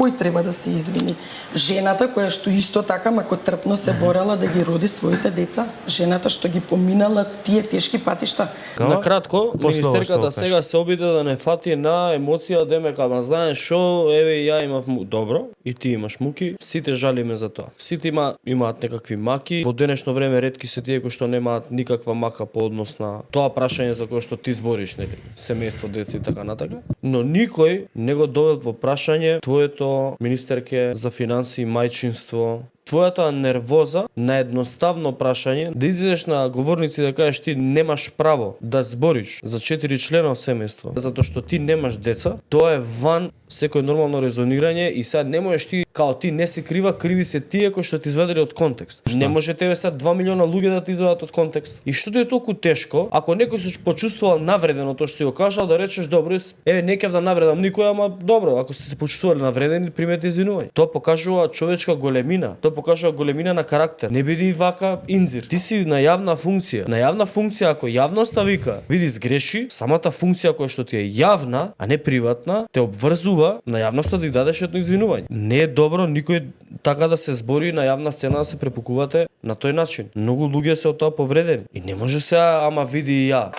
кој треба да се извини? Жената која што исто така мако трпно се борела да ги роди своите деца, жената што ги поминала тие тешки патишта. На кратко, министерката основа сега се обиде да не фати на емоција, демека, ама знаеш шо, еве ја имав добро и ти имаш муки, сите жалиме за тоа. Сите имаат некакви маки, во денешно време ретки се тие кои што немаат никаква мака по однос на тоа прашање за кое што ти збориш, нели, семејство, деца и така натака. Но никој не го довел во прашање твоето, министерке, за финансии, мајчинство, твојата нервоза на едноставно прашање, да излезеш на говорници и да кажеш ти немаш право да збориш за 4 члена од семејство, затоа што ти немаш деца, тоа е ван секој нормално резонирање и сега не можеш ти, као ти не се крива, криви се тие кои што ти извадиле од контекст. Не може тебе сега 2 милиона луѓе да ти извадат од контекст. И што ти е толку тешко, ако некој се почувствувал навредено тоа што си го кажал, да речеш добро, еве не ќе да навредам никој, ама добро, ако се почувствувале навредени, примете извинување. Тоа покажува човечка големина, тоа покажува големина на карактер. Не биди вака инзир. Ти си на јавна функција. На јавна функција ако јавноста вика, види сгреши, самата функција која што ти е јавна, а не приватна, те обврзува на јавноста да ја дадеш едно извинување. Не е добро никој така да се збори на јавна сцена да се препукувате на тој начин. Многу луѓе се од тоа повредени. И не може сега, ама види и ја.